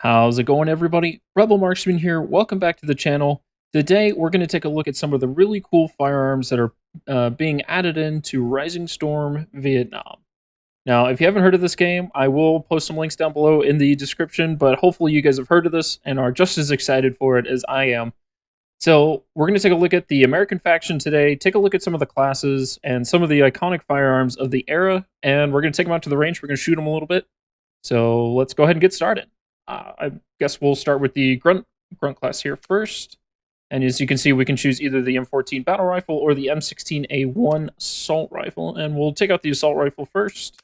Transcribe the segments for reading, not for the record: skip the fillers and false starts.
How's it going, everybody? Rebel Marshman here. Welcome back to the channel. Today, we're going to take a look at some of the really cool firearms that are being added into Rising Storm Vietnam. Now, if you haven't heard of this game, I will post some links down below in the description, but hopefully you guys have heard of this and are just as excited for it as I am. So, we're going to take a look at the American faction today, take a look at some of the classes and some of the iconic firearms of the era, and we're going to take them out to the range. We're going to shoot them a little bit. So, let's go ahead and get started. I guess we'll start with the grunt class here first. And as you can see, we can choose either the M14 battle rifle or the M16A1 assault rifle. And we'll take out the assault rifle first.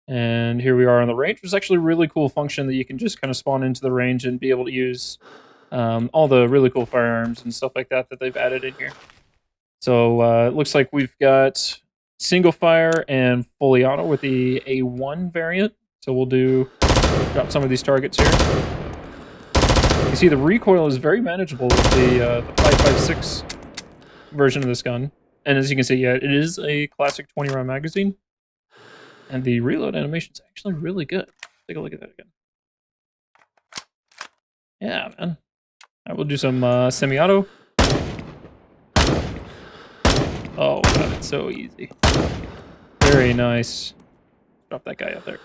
And here we are on the range. There's actually a really cool function that you can just kind of spawn into the range and be able to use all the really cool firearms and stuff like that that they've added in here. So it looks like we've got single fire and fully auto with the A1 variant. So we'll drop some of these targets here. You see the recoil is very manageable with the 5.56 version of this gun. And as you can see, yeah, it is a classic 20-round magazine. And the reload animation is actually really good. Take a look at that again. Yeah, man. I will do some semi-auto. Oh, God, it's so easy. Very nice. Drop that guy out there.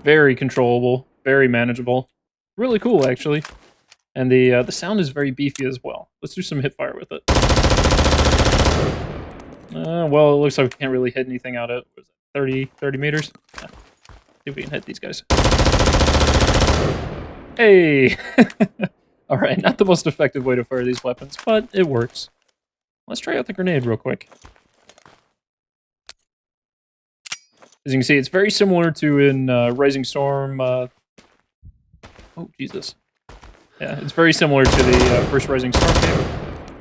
Very controllable, very manageable, really cool actually, and the sound is very beefy as well. Let's do some hip fire with it. Well, it looks like we can't really hit anything out at 30 meters. Yeah. See if we can hit these guys. Hey, all right, not the most effective way to fire these weapons, but it works. Let's try out the grenade real quick. As you can see, it's very similar to in Rising Storm. Oh, Jesus. Yeah, it's very similar to the first Rising Storm game.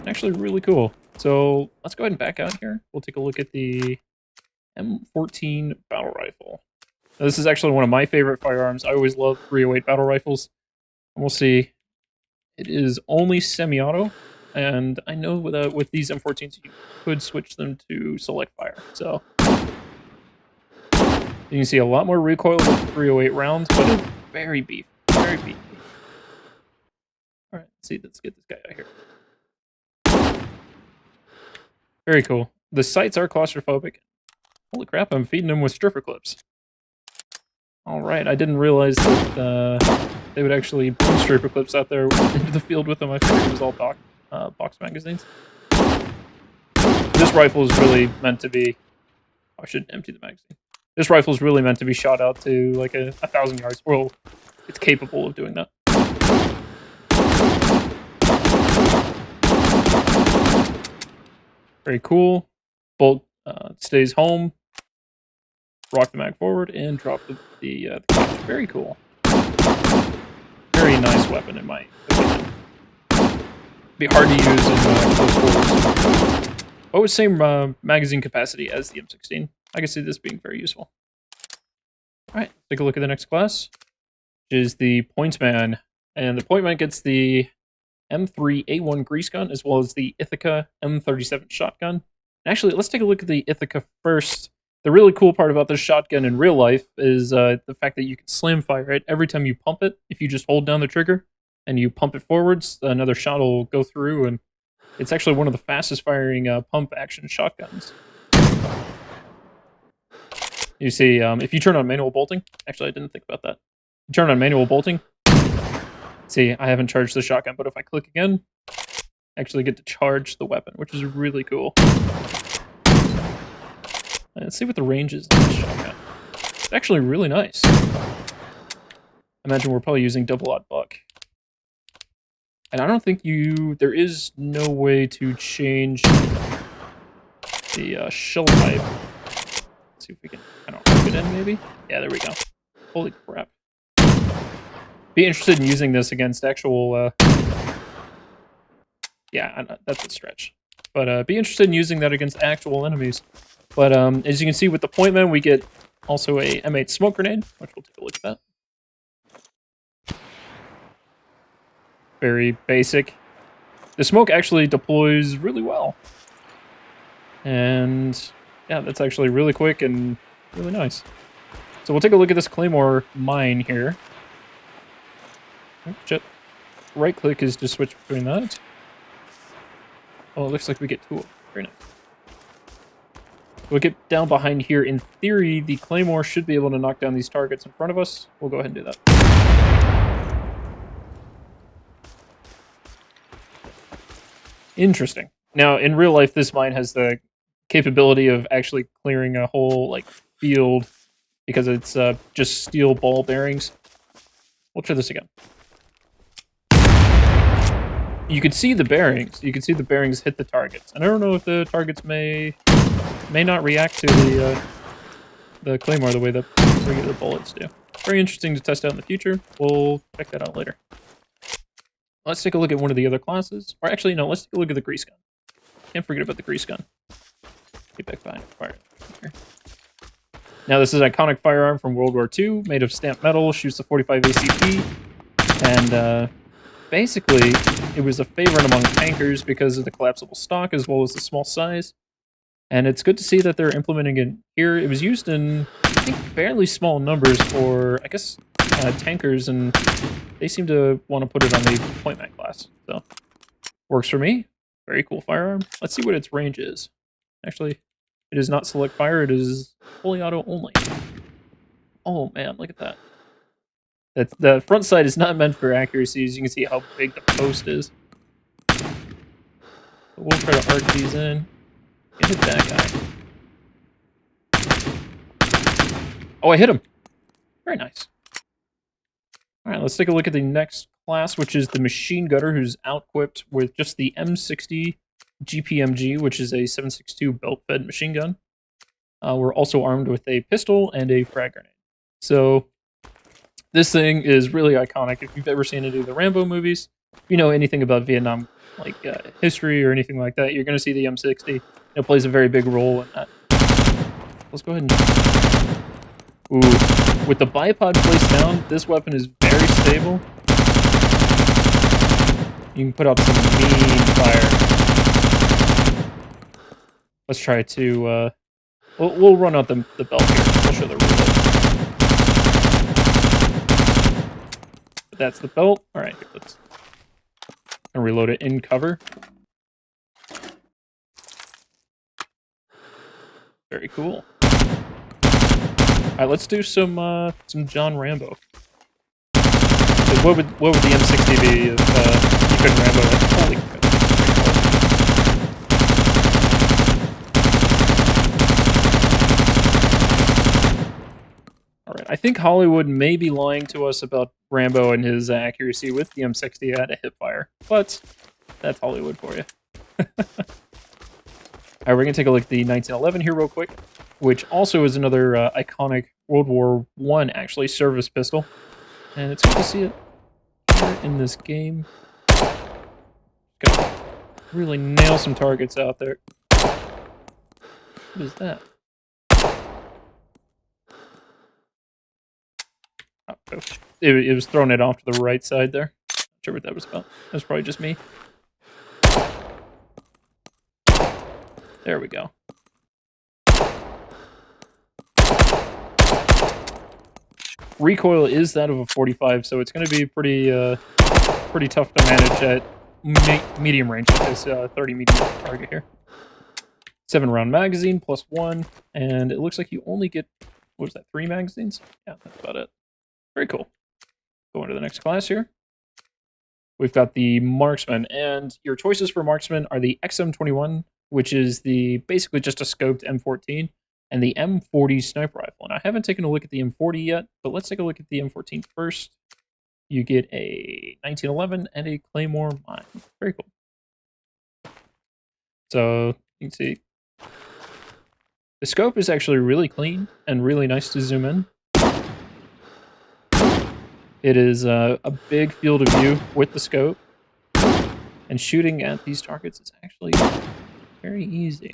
Actually, really cool. So let's go ahead and back out here. We'll take a look at the M14 battle rifle. Now, this is actually one of my favorite firearms. I always love 308 battle rifles. And we'll see. It is only semi-auto. And I know with these M14s, you could switch them to select fire. So you can see a lot more recoil with 308 rounds, but it's very beefy. Very beefy. Alright, let's get this guy out here. Very cool. The sights are claustrophobic. Holy crap, I'm feeding them with stripper clips. Alright, I didn't realize that they would actually bring stripper clips out there into the field with them. I figured it was all box magazines. This rifle is really meant to be... Oh, I shouldn't empty the magazine. This rifle is really meant to be shot out to like 1,000 yards. Well, it's capable of doing that. Very cool. Bolt stays home. Rock the mag forward and drop the catch. Very cool. Very nice weapon in my opinion. Be hard to use in close quarters. Oh, it's same magazine capacity as the M16. I can see this being very useful. Alright, take a look at the next class, which is the Pointman. And the Pointman gets the M3A1 grease gun, as well as the Ithaca M37 shotgun. And actually, let's take a look at the Ithaca first. The really cool part about this shotgun in real life is the fact that you can slam fire it. Every time you pump it, if you just hold down the trigger and you pump it forwards, another shot will go through, and it's actually one of the fastest firing pump action shotguns. You see, if you turn on manual bolting, actually I didn't think about that. You turn on manual bolting, see, I haven't charged the shotgun, but if I click again, I actually get to charge the weapon, which is really cool. Let's see what the range is on this shotgun. It's actually really nice. I imagine we're probably using double-aught buck. And I don't think there is no way to change the shell type. Let's see if we can, I don't know, hook it in maybe? Yeah, there we go. Holy crap. Be interested in using this against actual, yeah, that's a stretch. But be interested in using that against actual enemies. But as you can see with the Pointman, we get also a M8 smoke grenade, which we'll take a look at that. Very basic. The smoke actually deploys really well. And yeah, that's actually really quick and really nice. So we'll take a look at this Claymore mine here. Oh, shit. Right click is to switch between that. Oh, it looks like we get two. Very nice. We'll get down behind here. In theory, the Claymore should be able to knock down these targets in front of us. We'll go ahead and do that. Interesting. Now, in real life, this mine has the capability of actually clearing a whole like field because it's just steel ball bearings. We'll try this again. You can see the bearings. You can see the bearings hit the targets. And I don't know if the targets may not react to the Claymore the way that regular bullets do. Very interesting to test out in the future. We'll check that out later. Let's take a look at one of the other classes. Or actually, no, let's take a look at the grease gun. Can't forget about the grease gun. Get back behind. Fire. Here. Now, this is an iconic firearm from World War II, made of stamped metal, shoots the 45 ACP, and basically, it was a favorite among tankers because of the collapsible stock as well as the small size. And it's good to see that they're implementing it here. It was used in, I think, fairly small numbers for, I guess, tankers, and they seem to want to put it on the point man class. So, works for me. Very cool firearm. Let's see what its range is. Actually, it is not select fire. It is fully auto only. Oh man, look at that. The front sight is not meant for accuracy. As you can see how big the post is. So we'll try to arc these in. And hit that guy. Oh, I hit him. Very nice. All right, let's take a look at the next class, which is the machine gunner, who's out-equipped with just the M60 GPMG, which is a 7.62 belt-fed machine gun. We're also armed with a pistol and a frag grenade. So this thing is really iconic. If you've ever seen any of the Rambo movies, if you know anything about Vietnam like history or anything like that, you're going to see the M60. It plays a very big role in that. Let's go ahead and... Ooh. With the bipod placed down, this weapon is very stable. You can put up some mean fire. Let's try to... We'll run out the belt here. We'll show the reload. But that's the belt. Alright, let's reload it in cover. Very cool. Alright, let's do some John Rambo. What would the M60 be if you couldn't Rambo it? Holy crap. Alright, I think Hollywood may be lying to us about Rambo and his accuracy with the M60 at a hip fire, but that's Hollywood for you. Alright, we're going to take a look at the 1911 here real quick, which also is another iconic World War I, actually, service pistol. And it's good to see it here in this game. Gotta really nail some targets out there. What is that? Oh, it was throwing it off to the right side there. Not sure what that was about. That was probably just me. There we go. Recoil is that of a 45, so it's going to be pretty tough to manage at medium range with this 30 medium target here. 7-round magazine plus 1, and it looks like you only get, what was that, 3 magazines? Yeah, that's about it. Very cool. Going to the next class here. We've got the Marksman, and your choices for Marksman are the XM21, which is basically just a scoped M14, and the M40 sniper rifle. And I haven't taken a look at the M40 yet, but let's take a look at the M14 first. You get a 1911 and a Claymore mine. Very cool. So you can see the scope is actually really clean and really nice to zoom in. It is a big field of view with the scope, and shooting at these targets is actually very easy.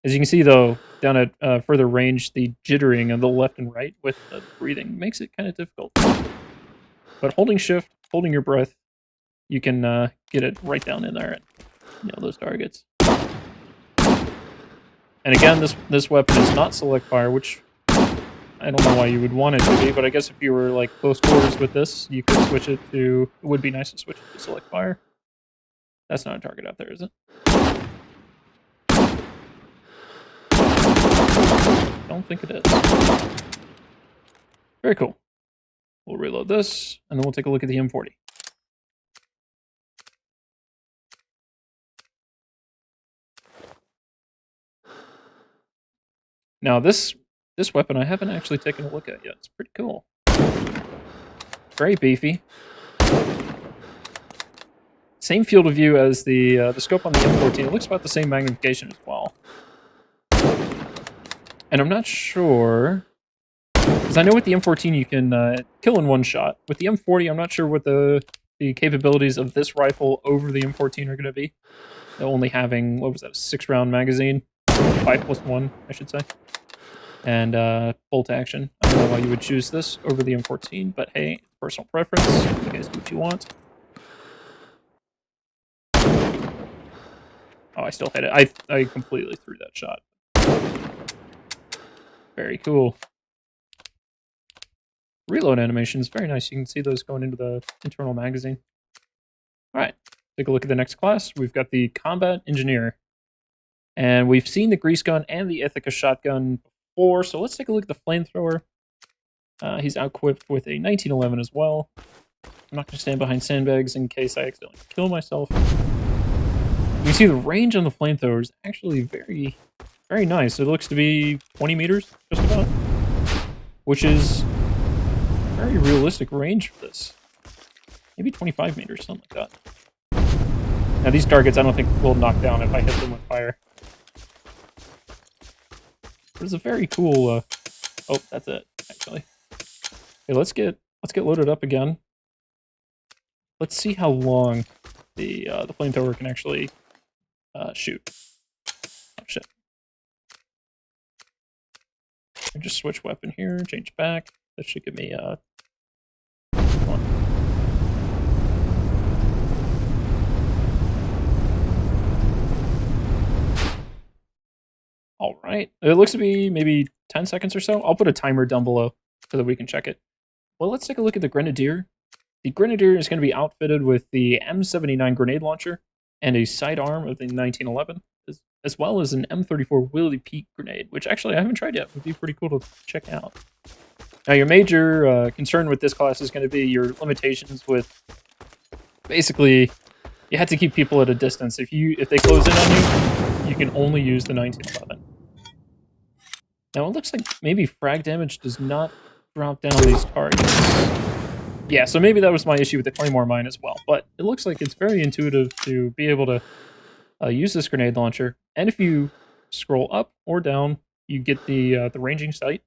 As you can see, though, down at further range, the jittering of the left and right with the breathing makes it kind of difficult. But holding shift, holding your breath, you can get it right down in there and nail those targets. And again, this weapon is not select fire, which I don't know why you would want it to be, but I guess if you were like close quarters with this, you could switch it to. It would be nice to switch it to select fire. That's not a target out there, is it? Don't think it is. Very cool. We'll reload this, and then we'll take a look at the M40. Now this weapon I haven't actually taken a look at yet. It's pretty cool. Very beefy. Same field of view as the scope on the M14. It looks about the same magnification as well. And I'm not sure, because I know with the M14 you can kill in one shot. With the M40, I'm not sure what the capabilities of this rifle over the M14 are going to be. Only having, what was that, a 6-round magazine? 5+1, I should say. And bolt action. I don't know why you would choose this over the M14, but hey, personal preference. You guys do what you want. Oh, I still hit it. I completely threw that shot. Very cool. Reload animation is very nice. You can see those going into the internal magazine. All right, take a look at the next class. We've got the Combat Engineer. And we've seen the Grease Gun and the Ithaca Shotgun before, so let's take a look at the Flamethrower. He's equipped with a 1911 as well. I'm not going to stand behind sandbags in case I accidentally kill myself. You see the range on the Flamethrower is actually very, very nice. It looks to be 20 meters, just about. Which is very realistic range for this. Maybe 25 meters, something like that. Now these targets I don't think will knock down if I hit them with fire. But it's a very cool, oh, that's it, actually. Okay, let's get loaded up again. Let's see how long the flamethrower can actually shoot. Oh shit! I just switch weapon here, change back. That should give me one. All right, it looks to be maybe 10 seconds or so. I'll put a timer down below so that we can check it. Well, let's take a look at the Grenadier. The Grenadier is going to be outfitted with the M79 grenade launcher and a sidearm of the 1911, as well as an M34 Willie Pete grenade, which actually I haven't tried yet. Would be pretty cool to check out. Now, your major concern with this class is going to be your limitations with, basically, you have to keep people at a distance. If they close in on you, you can only use the 1911. Now, it looks like maybe frag damage does not drop down these targets. Yeah, so maybe that was my issue with the Claymore mine as well. But it looks like it's very intuitive to be able to use this grenade launcher. And if you scroll up or down, you get the ranging sight.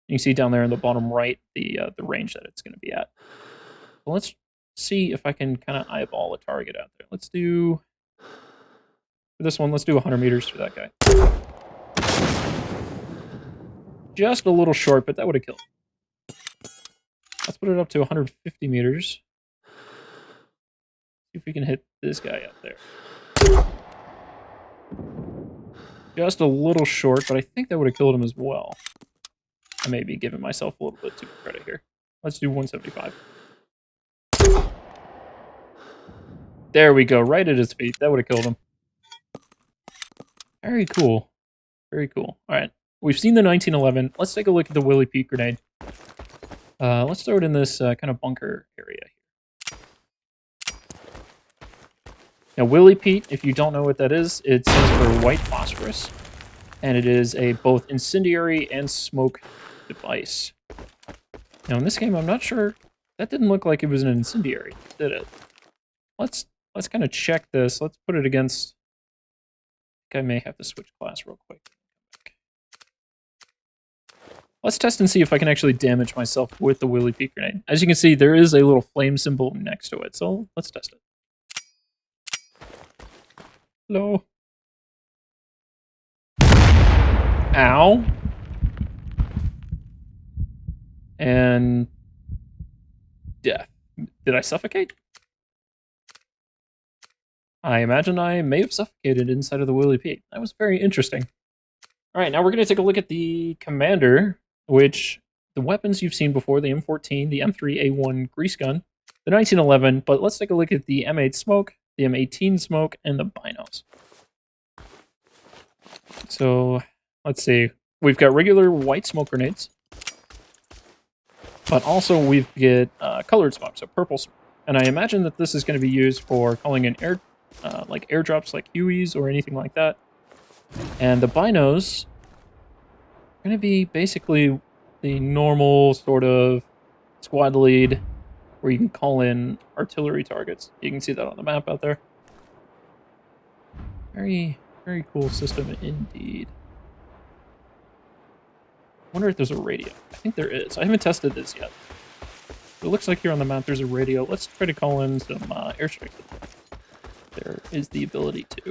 You can see down there in the bottom right the range that it's going to be at. So let's see if I can kind of eyeball a target out there. Let's do, for this one, let's do 100 meters for that guy. Just a little short, but that would have killed. Let's put it up to 150 meters. See if we can hit this guy up there. Just a little short, but I think that would have killed him as well. I may be giving myself a little bit too much credit here. Let's do 175. There we go, right at his feet. That would have killed him. Very cool. Very cool. All right, we've seen the 1911. Let's take a look at the Willie Pete grenade. Let's throw it in this kind of bunker area here. Now, Willie Pete, if you don't know what that is, it stands for white phosphorus, and it is a both incendiary and smoke device. Now, in this game, I'm not sure. That didn't look like it was an incendiary, did it? Let's kind of check this. Let's put it against. I think I may have to switch class real quick. Let's test and see if I can actually damage myself with the Willie Pete grenade. As you can see, there is a little flame symbol next to it, so let's test it. Hello. Ow. And death. Did I suffocate? I imagine I may have suffocated inside of the Willie Pete. That was very interesting. All right, now we're going to take a look at the Commander, which the weapons you've seen before, the M14, the M3A1 grease gun, the 1911, but let's take a look at the M8 smoke, the M18 smoke, and the binos. So, let's see. We've got regular white smoke grenades, but also we get colored smoke, so purple smoke. And I imagine that this is going to be used for calling in like airdrops like Hueys or anything like that. And the binos are going to be basically the normal sort of squad lead where you can call in artillery targets. You can see that on the map out there. Very, very cool system indeed. I wonder if there's a radio. I think there is. I haven't tested this yet. It looks like here on the map there's a radio. Let's try to call in some airstrikes. There is the ability to.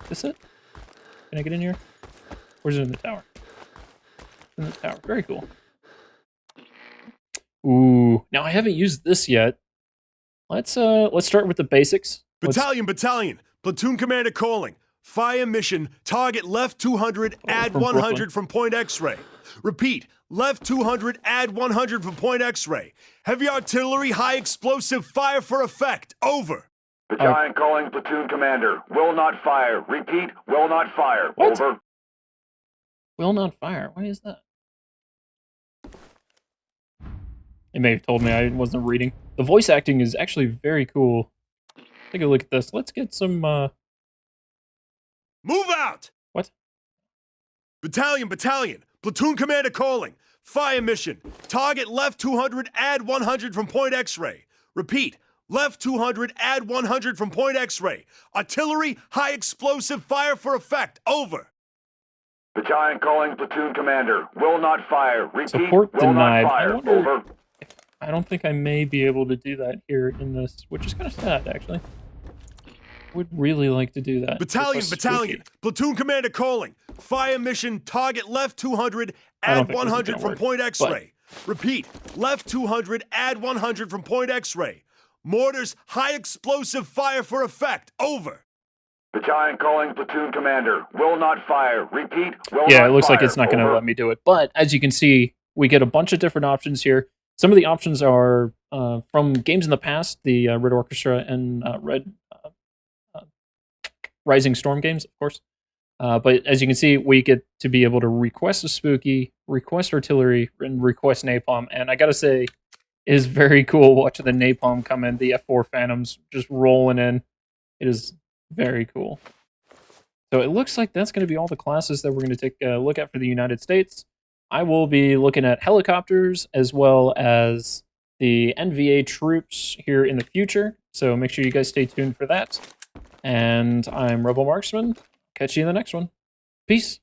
Is this it? Can I get in here? Or is it in the tower? In the tower. Very cool. Ooh. Now I haven't used this yet. Let's start with the basics. Battalion. Platoon commander calling. Fire mission. Target left 200. Add 100 from point X-ray. Repeat. Left 200. Add 100 from point X-ray. Heavy artillery. High explosive. Fire for effect. Over. Battalion calling platoon commander. Will not fire. Repeat. Will not fire. What? Over. Will not fire. Why is that? It may have told me I wasn't reading. The voice acting is actually very cool. Take a look at this. Let's get some, Move out! What? Battalion. Platoon commander calling. Fire mission. Target left 200. Add 100 from point X-ray. Repeat. Left 200. Add 100 from point X-ray. Artillery. High explosive. Fire for effect. Over. Battalion calling platoon commander. Will not fire. Repeat. Support will denied. not fire. Over. I don't think I may be able to do that here in this, which is kind of sad, actually. Would really like to do that. Battalion. Platoon commander calling. Fire mission. Target left 200. Add 100 from point X-ray. Repeat. Left 200. Add 100 from point X-ray. Mortars. High explosive. Fire for effect. Over. Battalion calling platoon commander. Will not fire. Repeat. Will not Yeah, it looks fire. like it's not going to let me do it. But as you can see, we get a bunch of different options here. Some of the options are from games in the past, the Red Orchestra and Rising Storm games, of course. But as you can see, we get to be able to request a spooky, request artillery, and request napalm. And I gotta say, it is very cool watching the napalm come in, the F4 Phantoms just rolling in. It is very cool. So it looks like that's going to be all the classes that we're going to take a look at for the United States. I will be looking at helicopters as well as the NVA troops here in the future. So make sure you guys stay tuned for that. And I'm Rebel Marksman. Catch you in the next one. Peace.